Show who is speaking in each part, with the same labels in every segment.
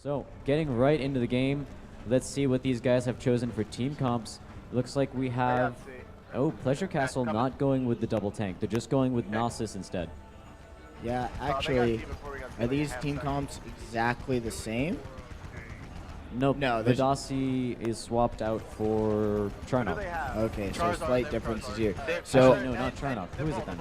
Speaker 1: So, getting right into the game, let's see what these guys have chosen for team comps. Looks like we have, Pleasure Castle not going with the double tank. They're just going with Gnosis instead.
Speaker 2: Yeah, actually, are these team comps exactly the same?
Speaker 1: Nope.
Speaker 2: No,
Speaker 1: Vidasi is swapped out for Charnock.
Speaker 2: Okay, so slight differences here. So,
Speaker 1: actually, no, not Charnock. Who is it then?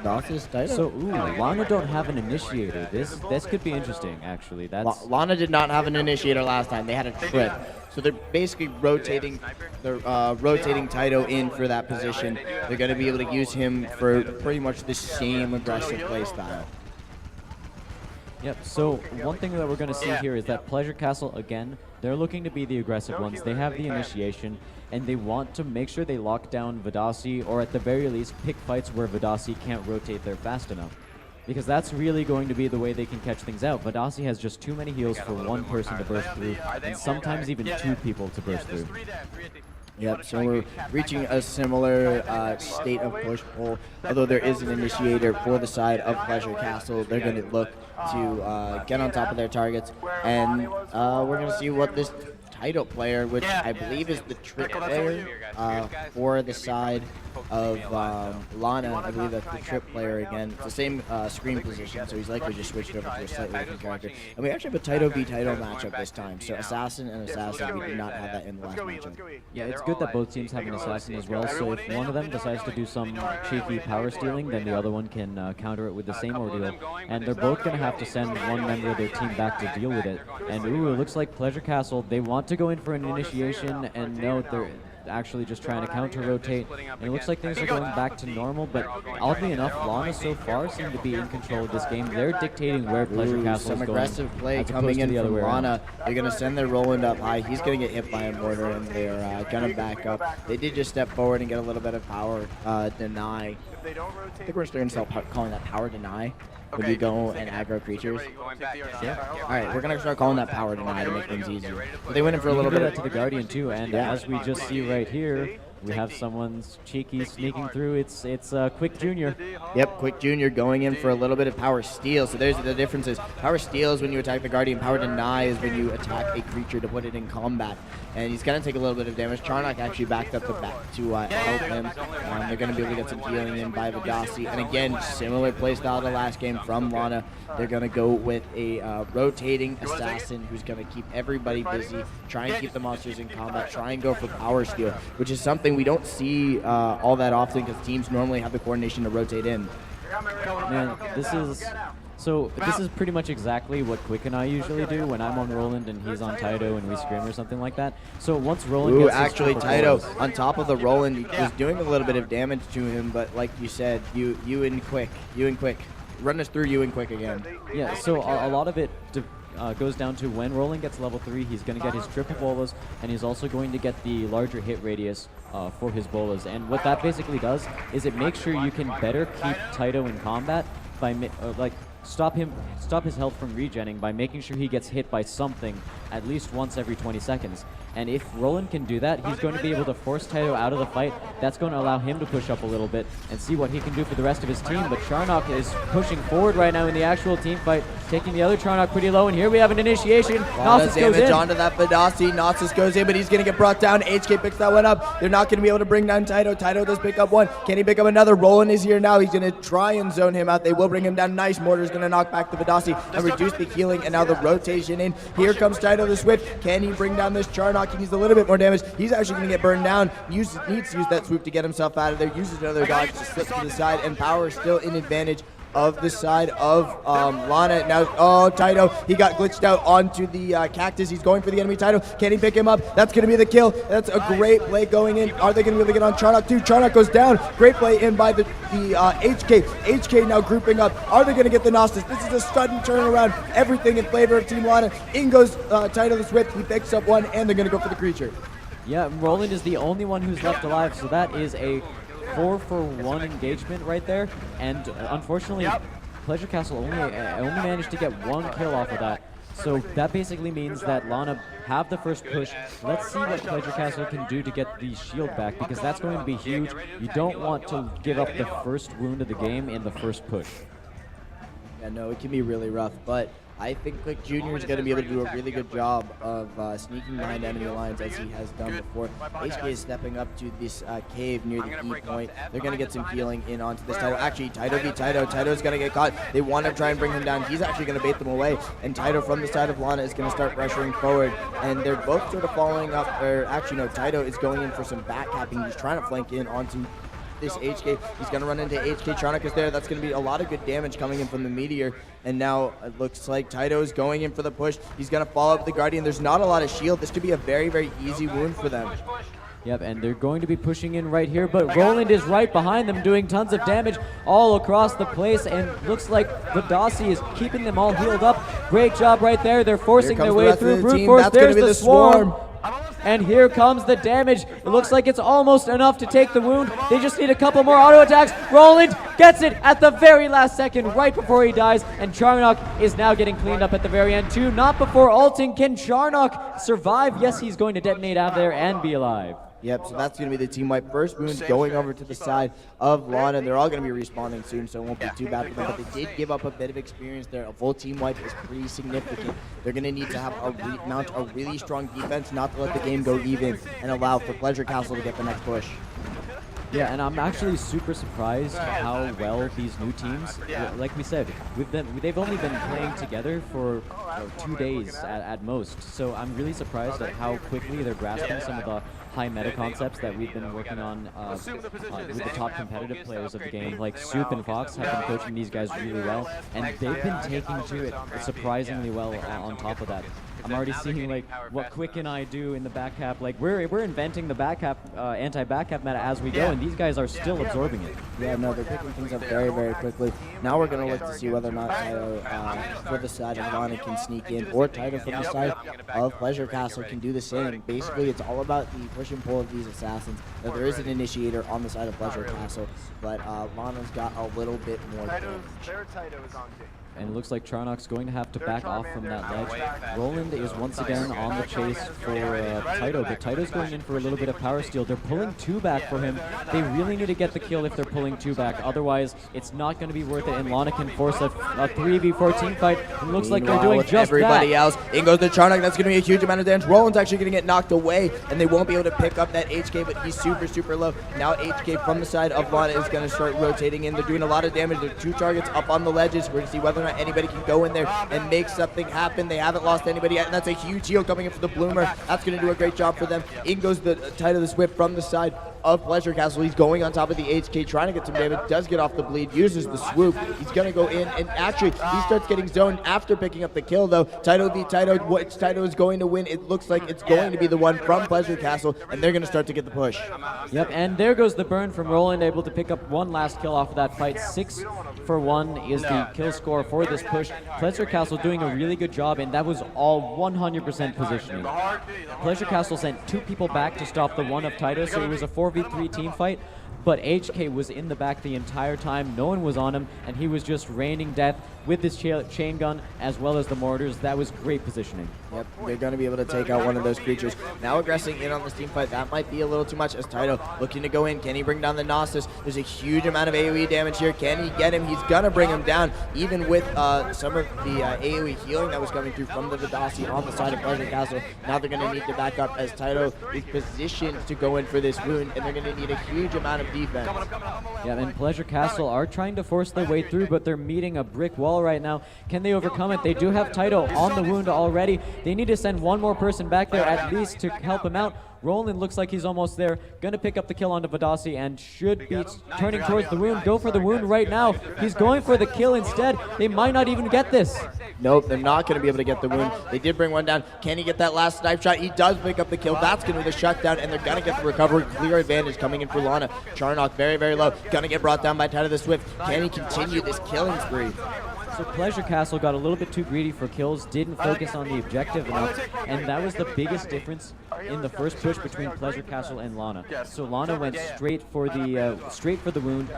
Speaker 2: Gnosis Titan?
Speaker 1: So, Lana don't have an initiator. This could be interesting, actually.
Speaker 2: Lana did not have an initiator last time. They had a trip. So they're basically rotating. They're rotating Taito in for that position. They're going to be able to use him for pretty much the same aggressive playstyle.
Speaker 1: Yep, so one thing that we're going to see here is that Pleasure Castle, again, they're looking to be the aggressive ones. They have the initiation, and they want to make sure they lock down Vidasi, or at the very least, pick fights where Vidasi can't rotate there fast enough. Because that's really going to be the way they can catch things out. Vidasi has just too many heals for one person to burst through, and sometimes even two people to burst through.
Speaker 2: Yep, so we're reaching a similar state of push-pull. Although there is an initiator for the side of Pleasure Castle, they're going to look to get on top of their targets. And we're going to see what this title player, which I believe is the trick player for the side of Lana. I believe that's the trip player again. It's the same screen position, so he's likely just switched over to a slightly different character. And we actually have a Taito v Taito matchup this time. So Assassin and Assassin, we did not have that in the last matchup.
Speaker 1: Yeah, it's good that both teams have an Assassin as well, so if one of them decides to do some cheeky power stealing, then the other one can counter it with the same ordeal. And they're both going to have to send one member of their team back to deal with it. And it looks like Pleasure Castle, they want to go in for an initiation, and no, they're actually just trying to counter-rotate, and it looks like things are going back to normal, but oddly enough, Lana so far seem to be in control of this game. They're dictating where Pleasure Castle is going.
Speaker 2: Some aggressive play coming in from Lana. They're going to send their Roland up high. He's going to get hit by a mortar, and they're going to back up. They did just step forward and get a little bit of power deny. I think we're starting to start calling that power deny. When you go and aggro creatures. Yeah. All right, we're gonna start calling that power deny to make things easier. But they went in for a little bit
Speaker 1: to the Guardian too, and as we just see right here, we have someone's cheeky sneaking through. It's Quick Jr.
Speaker 2: Yep, Quick Jr. going in for a little bit of power steal. So there's the differences. Power steal is when you attack the Guardian. Power deny is when you attack a creature to put it in combat. And he's going to take a little bit of damage. Charnock actually backed up the back to help him. They're going to be able to get some healing in by Vidasi. And again, similar playstyle to last game from Lana. They're going to go with a rotating assassin who's going to keep everybody busy, try and keep the monsters in combat, try and go for power steal, which is something we don't see all that often because teams normally have the coordination to rotate in.
Speaker 1: Man, this is pretty much exactly what Quick and I usually do when I'm on Roland and he's on Taito and we scream or something like that. So once Roland gets
Speaker 2: actually Taito on top of the Roland is doing a little bit of damage to him, but like you said, you and Quick. Run us through you and Quick again.
Speaker 1: Yeah, so a lot of it goes down to when Roland gets level 3, he's going to get his triple bolas, and he's also going to get the larger hit radius for his bolas. And what that basically does is it makes sure you can better keep Taito in combat by stop his health from regenning by making sure he gets hit by something at least once every 20 seconds. And if Roland can do that, he's going to be able to force Taito out of the fight. That's going to allow him to push up a little bit and see what he can do for the rest of his team. But Charnock is pushing forward right now in the actual team fight, taking the other Charnock pretty low. And here we have an initiation.
Speaker 2: Gnosis goes in. Onto that Vidasi. Gnosis goes in, but he's going to get brought down. HK picks that one up. They're not going to be able to bring down Taito. Taito does pick up one. Can he pick up another? Roland is here now. He's going to try and zone him out. They will bring him down. Nice mortar is going to knock back the Vidasi and reduce the healing. And now the rotation in. Here comes Taito the Swift. Can he bring down this Charnock? He needs a little bit more damage. He's actually going to get burned down. Needs to use that swoop to get himself out of there. Uses another dodge to slip to the side, and power still in advantage of the side of Lana. Now, Taito, he got glitched out onto the cactus. He's going for the enemy Taito. Can he pick him up? That's going to be the kill. That's a great play going in. Are they going to be able to get on Charnock too? Charnock goes down. Great play in by the HK. HK now grouping up. Are they going to get the Gnosis? This is a sudden turnaround. Everything in favor of Team Lana. In goes Taito the Swift. He picks up one, and they're going to go for the creature.
Speaker 1: Yeah, Roland is the only one who's left alive, so that is a 4-for-1 engagement right there. And unfortunately, Pleasure Castle only managed to get one kill off of that. So that basically means that Lana have the first push. Let's see what Pleasure Castle can do to get the shield back, because that's going to be huge. You don't want to give up the first wound of the game in the first push.
Speaker 2: Yeah, no, it can be really rough, but I think Click Jr. is going to be able to do a really good job of sneaking behind enemy lines as he has done before. HK is stepping up to this cave near the E point. They're going to get some healing in onto this Taito. Actually, Taito v Taito. Taito's going to get caught. They want to try and bring him down. He's actually going to bait them away. And Taito from the side of Lana is going to start pressuring forward. And they're both sort of following up. Or actually, no, Taito is going in for some back capping. He's trying to flank in onto this HK. He's going to run into HK. Tronic is there. That's going to be a lot of good damage coming in from the Meteor. And now it looks like Taito is going in for the push. He's going to follow up the Guardian. There's not a lot of shield. This could be a very, very easy wound for them.
Speaker 1: Yep, and they're going to be pushing in right here, but Roland is right behind them doing tons of damage all across the place, and looks like Vadasi is keeping them all healed up. Great job right there. They're forcing their way through brute force. There's the swarm. And here comes the damage. It looks like it's almost enough to take the wound. They just need a couple more auto attacks. Roland gets it at the very last second, right before he dies. And Charnock is now getting cleaned up at the very end too. Not before ulting. Can Charnock survive? Yes, he's going to detonate out there and be alive.
Speaker 2: Yep, so that's going to be the team wipe. First wound going over to the side of Lana. They're all going to be respawning soon, so it won't be too bad for them. But they did give up a bit of experience there. A full team wipe is pretty significant. They're going to need to have mount a really strong defense, not to let the game go even, and allow for Pleasure Castle to get the next push.
Speaker 1: Yeah, and I'm actually super surprised how well these new teams, like we said, they've only been playing together for 2 days at most. So I'm really surprised at how quickly they're grasping some of the high meta concepts that we've been working on with the top competitive players of the game. Like Soup and Fox have been coaching these guys really well, and they've been taking to it surprisingly well on top of that. I'm already seeing like what Quick and I do in the back cap. Like we're inventing the back cap, anti-back cap meta as we go, and these guys are still absorbing it.
Speaker 2: Yeah, no, they're picking things up very, very quickly. Now we're going to look to see whether or not Taito for the side of Lana can sneak in, or Taito from the side of Pleasure Castle can do the same. Basically, it's all about the push and pull of these assassins. Now, there is an initiator on the side of Pleasure Castle, but Lana's got a little bit more damage.
Speaker 1: And it looks like Charnock's going to have to back off from that ledge. Roland is once again on the chase for Taito, but Taito's going in for a little bit of power steal. They're pulling 2 back for him. They really need to get the kill if they're pulling 2 back. Otherwise, it's not going to be worth it, and Lana can force a 3v4 team fight. It looks like they're doing just
Speaker 2: everybody
Speaker 1: that.
Speaker 2: else. In goes the Charnock. That's going to be a huge amount of damage. Roland's actually going to get knocked away, and they won't be able to pick up that HK, but he's super, super low. Now HK from the side of Lana is going to start rotating in. They're doing a lot of damage. There are 2 targets up on the ledges. We're going to see whether or not anybody can go in there and make something happen. They haven't lost anybody yet, and that's a huge heal coming in for the Bloomer. That's going to do a great job for them. In goes the Taito the Swift from the side of Pleasure Castle. He's going on top of the HK, trying to get some damage, does get off the bleed, uses the swoop. He's going to go in, and actually, he starts getting zoned after picking up the kill, though. Taito v Taito, which Taito is going to win. It looks like it's going to be the one from Pleasure Castle, and they're going to start to get the push.
Speaker 1: Yep, and there goes the burn from Roland, able to pick up 1 last kill off of that fight. 6 for 1 is the kill score for this push. Pleasure Castle doing a really good job, and that was all 100% positioning. Pleasure Castle sent 2 people back to stop the one of Taito, so it was a 4v3 team fight. But HK was in the back the entire time. No one was on him, and he was just raining death with his chain gun as well as the mortars. That was great positioning.
Speaker 2: Yep, they're going to be able to take out one of those creatures. Now aggressing in on this team fight. That might be a little too much as Taito looking to go in. Can he bring down the Gnosis? There's a huge amount of AoE damage here. Can he get him? He's going to bring him down, even with some of the AoE healing that was coming through from the Vadasi on the side of Pleasure Castle. Now they're going to need to back up as Taito is positioned to go in for this wound, and they're going to need a huge amount of defense.
Speaker 1: Yeah, and Pleasure Castle are trying to force their way through, but they're meeting a brick wall right now. Can they overcome it? They do have Taito on the wound already. They need to send 1 more person back there at least to help him out. Roland looks like he's almost there. Gonna pick up the kill onto Vadasi and should be turning towards the wound. Go for the wound right now. He's going for the kill instead. They might not even get this.
Speaker 2: Nope, they're not going to be able to get the wound. They did bring one down. Can he get that last snipe shot? He does pick up the kill. That's going to be the shutdown, and they're going to get the recovery. Clear advantage coming in for Lana. Charnock very, very low. Going to get brought down by Taito the Swift. Can he continue this killing spree?
Speaker 1: So Pleasure Castle got a little bit too greedy for kills, didn't focus on the objective enough, and that was the biggest difference in the first push between Pleasure Castle and Lana. So Lana went straight for the wound,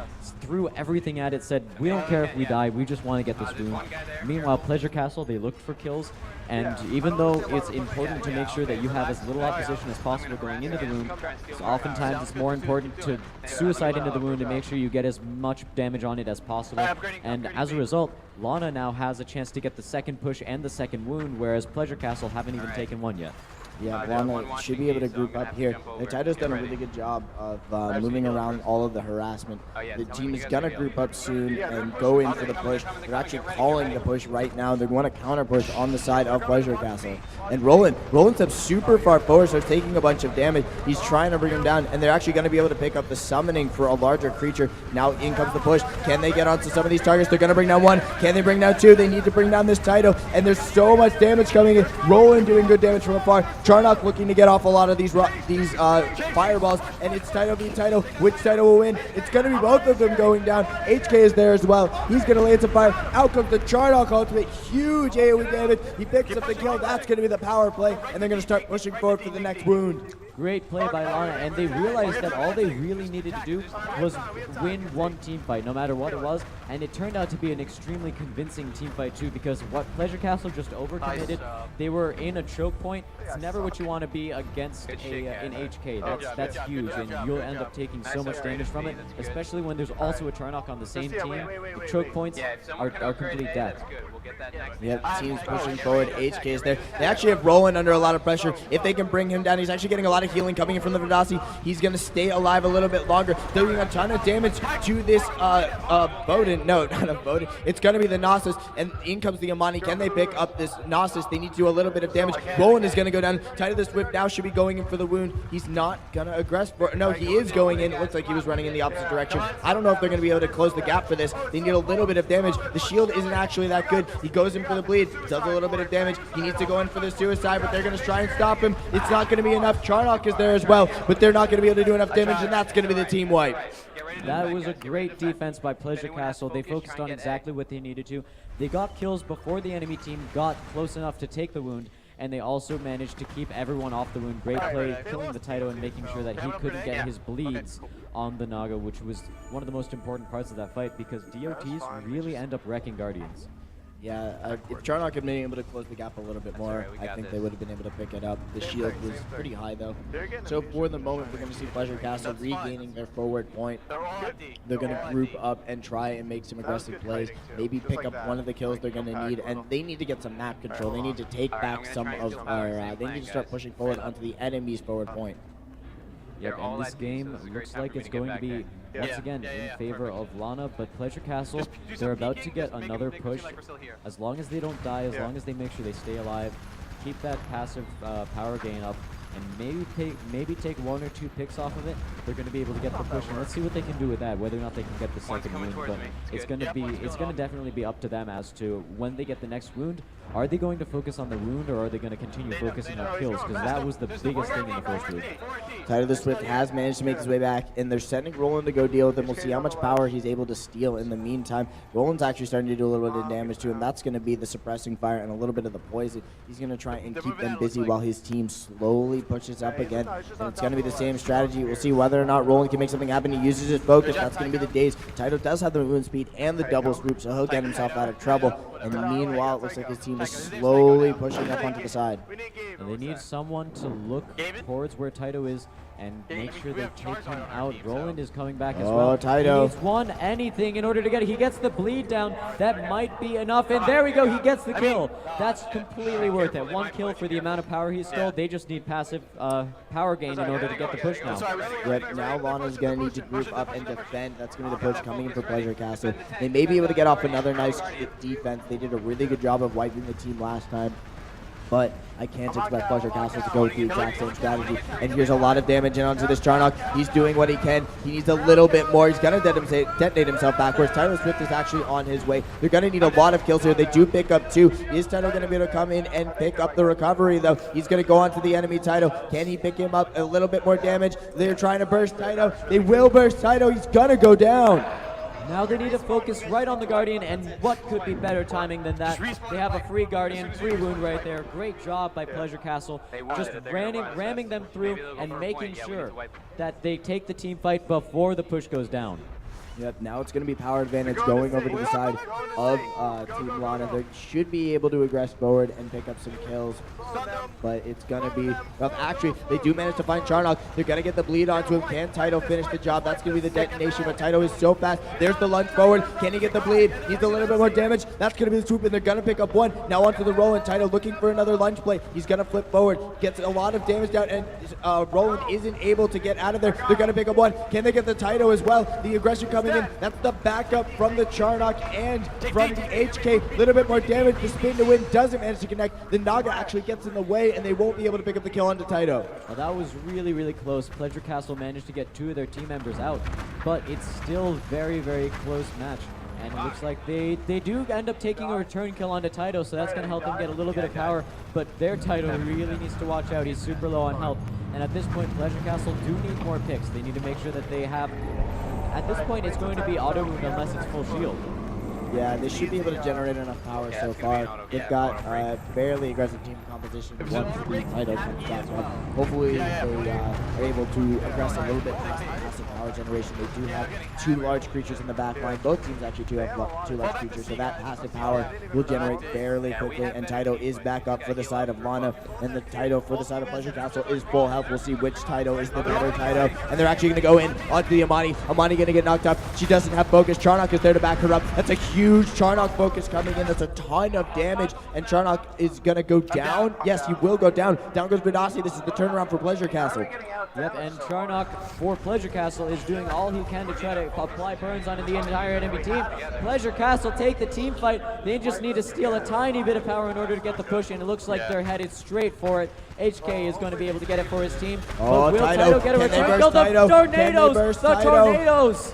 Speaker 1: threw everything at it, said, we don't care if we die, we just want to get this wound. Meanwhile, Pleasure Castle, they looked for kills, and even though it's important to make sure that you have as little opposition as possible going into the wound, so oftentimes it's more important to suicide into the wound and make sure you get as much damage on it as possible. And as a result, Lana now has a chance to get the second push and the second wound, whereas Pleasure Castle haven't even taken one yet.
Speaker 2: Yeah, Lana should be able to group up here. Taito's done a really good job of moving around all of the harassment. The team is going to group up soon and go in for the push. They're actually calling the push right now. They want to counter push on the side of Pleasure Castle. And Roland steps super far forward, starts taking a bunch of damage. He's trying to bring him down, and they're actually going to be able to pick up the summoning for a larger creature. Now in comes the push. Can they get onto some of these targets? They're going to bring down one. Can they bring down two? They need to bring down this Taito, and there's so much damage coming in. Roland doing good damage from afar. Charnock looking to get off a lot of these fireballs, and it's Taito v Taito. Which Taito will win? It's going to be both of them going down. HK is there as well. He's going to lay some fire. Out comes the Charnock ultimate. Huge AoE damage. He picks up the kill. That's going to be the power play, and they're going to start pushing forward for the next wound.
Speaker 1: Great play by Lana, and they realized that all they really needed to do was win one team fight, no matter what it was, and it turned out to be an extremely convincing team fight too, because what Pleasure Castle just overcommitted, they were in a choke point. It's never what you want to be against an HK. That's huge, and you'll end up taking so much damage from it, especially when there's also a Charnock on the same team. The choke points are complete death.
Speaker 2: Yep, team's pushing forward. HK is there. They actually have Roland under a lot of pressure. If they can bring him down, he's actually getting a lot of healing coming in from the Vidasi. He's going to stay alive a little bit longer. They're doing a ton of damage to this Bowden. No, not a Bowden. It's going to be the Gnosis, and in comes the Amani. Can they pick up this Gnosis? They need to do a little bit of damage. Roland is going to go down. Taito the Swift now should be going in for the wound. He's not going to aggress. No, he is going in. It looks like he was running in the opposite direction. I don't know if they're going to be able to close the gap for this. They need a little bit of damage. The shield isn't actually that good. He goes in for the bleed, does a little bit of damage. He needs to go in for the suicide, but they're going to try and stop him. It's not going to be enough. Charnock is there as well, but they're not going to be able to do enough damage, and that's going to be the team wipe.
Speaker 1: That was a great defense by Pleasure Castle. They focused on exactly what they needed to. They got kills before the enemy team got close enough to take the wound, and they also managed to keep everyone off the wound. Great play, killing the Taito and making sure that he couldn't get his bleeds on the Naga, which was one of the most important parts of that fight, because DOTs really end up wrecking Guardians.
Speaker 2: Yeah, if Charnock had been able to close the gap a little bit more, I think they would have been able to pick it up. The shield was pretty high, though. So for the moment, we're going to see Pleasure Castle regaining their forward point. They're going to group up and try and make some aggressive plays. Maybe pick up one of the kills they're going to need, and they need to get some map control. They need to take back some of our... they need to start pushing forward onto the enemy's forward point.
Speaker 1: Yep, and this game looks like it's going to be, once again, in favor of Lana, but Pleasure Castle, they're about to get another push. As long as they don't die, as long as they make sure they stay alive, keep that passive power gain up, and maybe take one or two picks off of it, they're going to be able to get the push. And let's see what they can do with that, whether or not they can get the second wound. But it's going to definitely be up to them as to when they get the next wound. Are they going to focus on the wound, or are they going to continue focusing on kills? Because that was the biggest thing in the first week.
Speaker 2: Taito the Swift has managed to make his way back, and they're sending Roland to go deal with him. We'll see how much power he's able to steal in the meantime. Roland's actually starting to do a little bit of damage to him. That's going to be the suppressing fire and a little bit of the poison. He's going to try and keep them busy while his team slowly pushes up again. And it's going to be the same strategy. We'll see whether or not Roland can make something happen. He uses his focus. That's going to be the daze. Taito does have the movement speed and the double swoop, so he'll get himself out of trouble. And meanwhile, it looks like his team is slowly pushing up onto the side.
Speaker 1: And they need someone to look towards where Taito is and make sure they take him out. Roland is coming back as well.
Speaker 2: Oh, Taito.
Speaker 1: He needs one anything in order to get it. He gets the bleed down. That might be enough. And there we go. He gets the kill. That's completely worth it. One kill for the amount of power he stole. They just need passive power gain in order to get the push now.
Speaker 2: Yep, now Lana's going to need to group up and defend. That's going to be the push coming in for Pleasure Castle. They may be able to get off another nice defense. They did a really good job of wiping the team last time. But I can't expect Pleasure Castle to go with the exact same strategy. And here's a lot of damage in onto this Charnock. He's doing what he can. He needs a little bit more. He's going to detonate himself backwards. Taito Swift is actually on his way. They're going to need a lot of kills here. They do pick up two. Is Taito going to be able to come in and pick up the recovery, though? He's going to go onto the enemy Taito. Can he pick him up? A little bit more damage. They're trying to burst Taito. They will burst Taito. He's going to go down.
Speaker 1: Now they need to focus right on the Guardian, and what could be better timing than that? They have a free Guardian, free wound right there. Great job by Pleasure Castle, just ramming them through and making sure that they take the team fight before the push goes down.
Speaker 2: Yep, now it's going to be power advantage going over to the side of Team Lana. They should be able to aggress forward and pick up some kills, but it's going to be rough. Actually, they do manage to find Charnock. They're going to get the bleed onto him. Can Taito finish the job? That's going to be the detonation, but Taito is so fast. There's the lunge forward. Can he get the bleed? Needs a little bit more damage. That's going to be the swoop, and they're going to pick up one. Now onto the Roland. Taito looking for another lunge play. He's going to flip forward. Gets a lot of damage down, and Roland isn't able to get out of there. They're going to pick up one. Can they get the Taito as well? The aggression coming in. That's the backup from the Charnock and from the HK. A little bit more damage. The spin to win doesn't manage to connect. The Naga actually gets in the way, and they won't be able to pick up the kill onto Taito.
Speaker 1: Well, that was really, really close. Pleasure Castle managed to get 2 of their team members out, but it's still very, very close match. And it looks like they do end up taking a return kill onto Taito, so that's going to help them get a little bit of power. But their Taito really needs to watch out. He's super low on health. And at this point, Pleasure Castle do need more picks. They need to make sure that they have... At this point, it's going to be auto wound unless it's full shield.
Speaker 2: Yeah, they should be able to generate enough power so far. They've got fairly aggressive team composition once the Taito comes back up. Hopefully, they are able to aggress a little bit past the passive power generation. They do have 2 large creatures in the back line. Both teams actually do have 2 large creatures, so that passive power will generate fairly quickly. And Taito is back up for the side of Lana, and the Taito for the side of Pleasure Castle is full health. We'll see which Taito is the better Taito. And they're actually going to go in onto the Amani. Amani going to get knocked up. She doesn't have focus. Charnock is there to back her up. That's a huge Charnock focus coming in. That's a ton of damage, and Charnock is going to go down. Yes, he will go down. Down goes Vidasi. This is the turnaround for Pleasure Castle.
Speaker 1: Yep, and Charnock for Pleasure Castle is doing all he can to try to apply burns onto the entire enemy team. Pleasure Castle take the team fight. They just need to steal a tiny bit of power in order to get the push, and it looks like they're headed straight for it. HK is going to be able to get it for his team.
Speaker 2: Oh,
Speaker 1: will
Speaker 2: Taito
Speaker 1: get a
Speaker 2: can they
Speaker 1: return?
Speaker 2: burst
Speaker 1: No,
Speaker 2: Taito?
Speaker 1: the tornadoes! The
Speaker 2: Taito?
Speaker 1: tornadoes!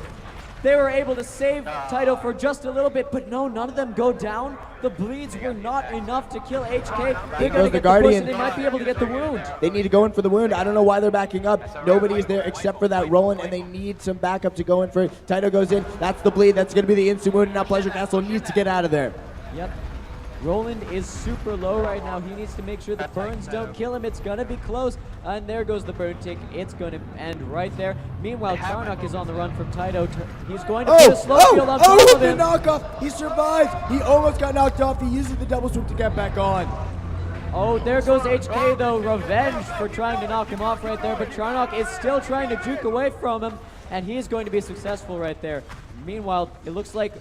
Speaker 1: They were able to save Taito for just a little bit, but no, none of them go down. The bleeds were not enough to kill HK. They're going to get the push, and they might be able to get the wound.
Speaker 2: They need to go in for the wound. I don't know why they're backing up. Nobody is there except for that Roland, and they need some backup to go in for it. Taito goes in. That's the bleed. That's going to be the instant wound, and now Pleasure Castle needs to get out of there.
Speaker 1: Yep. Roland is super low right now. He needs to make sure the burns don't kill him. It's going to be close. And there goes the burn tick. It's going to end right there. Meanwhile, Charnock is on the run from Taito. He's going to put a slow shield on top of
Speaker 2: the
Speaker 1: him.
Speaker 2: knockoff. He survives. He almost got knocked off. He uses the double swoop to get back on.
Speaker 1: Oh, there goes HK, though. Revenge for trying to knock him off right there. But Charnock is still trying to juke away from him. And he is going to be successful right there. Meanwhile, it looks like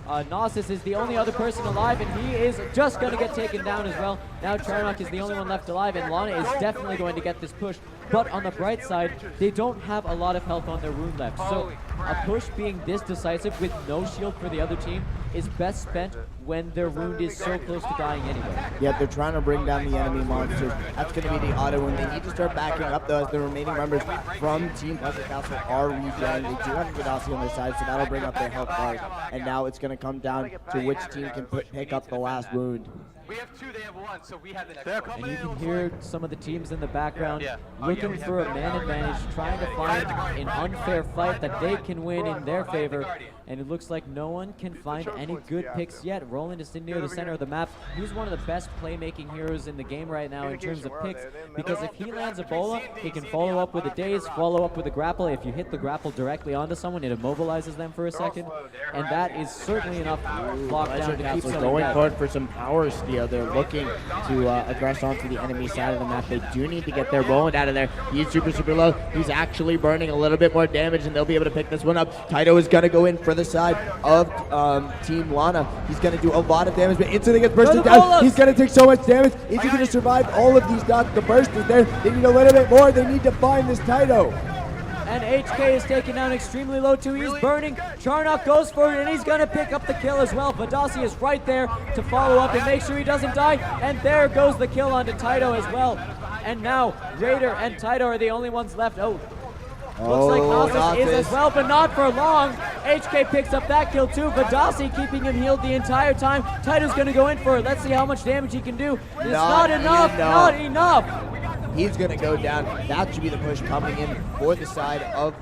Speaker 1: Gnosis is the only other person alive, and he is just going to get taken down as well. Now Charnock is the only one left alive, and Lana is definitely going to get this push. But on the bright side, they don't have a lot of health on their wound left. So a push being this decisive with no shield for the other team is best spent when their wound is so close to dying anyway.
Speaker 2: Yeah, they're trying to bring down the enemy monsters. That's going to be the auto wound. They need to start backing up, though, as the remaining members from Team Pleasure Castle are regenerating. They do have Vidasi on their side, so that'll bring up their health bars. And now it's going to come down to which team can pick up the last wound.
Speaker 3: We have 2, they have 1, so we have the next one.
Speaker 1: And you can hear some of the teams in the background looking for a man advantage, trying to find an unfair fight that they can win in their favor. And it looks like no one can find any good picks yet. Roland is sitting near the center of the map. He's one of the best playmaking heroes in the game right now in terms of picks, because if he lands a bola, he can follow up with a daze, follow up with a grapple. If you hit the grapple directly onto someone, it immobilizes them for a second. And that is certainly enough lockdown to keep someone
Speaker 2: going
Speaker 1: dead.
Speaker 2: forward for some power steal. They're looking to aggress onto the enemy side of the map. They do need to get their Roland out of there. He's super, super low. He's actually burning a little bit more damage, and they'll be able to pick this one up. Taito is going to go in for the side of Team Lana. He's going to do a lot of damage, but instantly gets bursted down. He's going to take so much damage. Is he going to survive all of these dots? The burst is there. They need a little bit more. They need to find this Taito.
Speaker 1: And HK is taken down extremely low too. He's burning. Charnock goes for it, and he's going to pick up the kill as well. Vidasi is right there to follow up and make sure he doesn't die. And there goes the kill onto Taito as well. And now Raider and Taito are the only ones left. Oh, looks like Gnosis is as well, but not for long. HK picks up that kill too. Vidasi keeping him healed the entire time. Taito's going to go in for it. Let's see how much damage he can do. It's not enough. Not enough.
Speaker 2: He's going to go down. That should be the push coming in for the side of,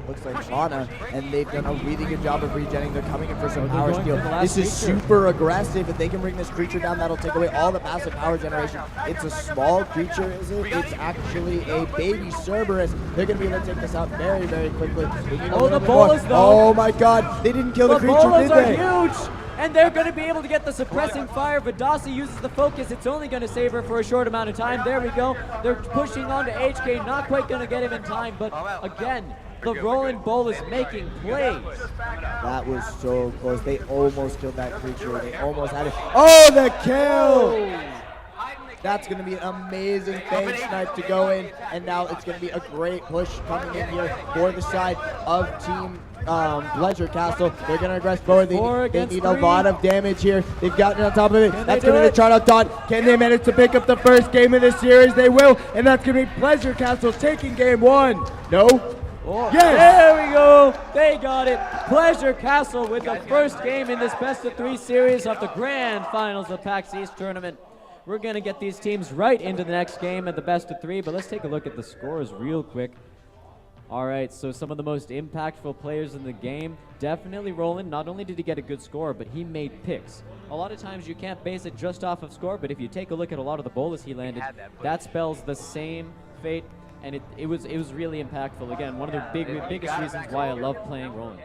Speaker 2: looks like Lana, and they've done a really good job of regenning. They're coming in for some power
Speaker 1: going
Speaker 2: steal.
Speaker 1: for the last
Speaker 2: This is
Speaker 1: creature.
Speaker 2: super aggressive. If they can bring this creature down, that'll take away all the passive power generation. It's a small creature, is it? It's actually a baby Cerberus. They're going to be able to take this out very, very quickly. They need a
Speaker 1: Oh,
Speaker 2: little
Speaker 1: the
Speaker 2: bit more.
Speaker 1: bolas, though.
Speaker 2: Oh my god, they didn't kill the creature,
Speaker 1: bolas
Speaker 2: did
Speaker 1: are
Speaker 2: they?
Speaker 1: huge, and they're going to be able to get the suppressing fire. Vidasi uses the focus. It's only going to save her for a short amount of time. There we go. They're pushing on to HK. Not quite going to get him in time, but again, the rolling bowl is making plays.
Speaker 2: That was so close. They almost killed that creature. They almost had it. Oh, the kill! That's going to be an amazing Fang Snipe to go in, and now it's going to be a great push coming in here for the side of Team Pleasure Castle. They're going to aggress forward. They need a lot of damage here. They've gotten on top of it. That's going to be the Charlotte Dot. Can they manage to pick up the first game of the series? They will, and that's going to be Pleasure Castle taking game one. No?
Speaker 1: Oh,
Speaker 2: yes!
Speaker 1: There we go. They got it. Pleasure Castle with the first game in this best-of-3 series of the grand finals of PAX East tournament. We're going to get these teams right into the next game at the best-of-3, but let's take a look at the scores real quick. All right, so some of the most impactful players in the game, definitely Roland. Not only did he get a good score, but he made picks. A lot of times you can't base it just off of score, but if you take a look at a lot of the bolas he landed, that spells the same fate, and it was really impactful. Again, one of the biggest reasons why I love playing Roland.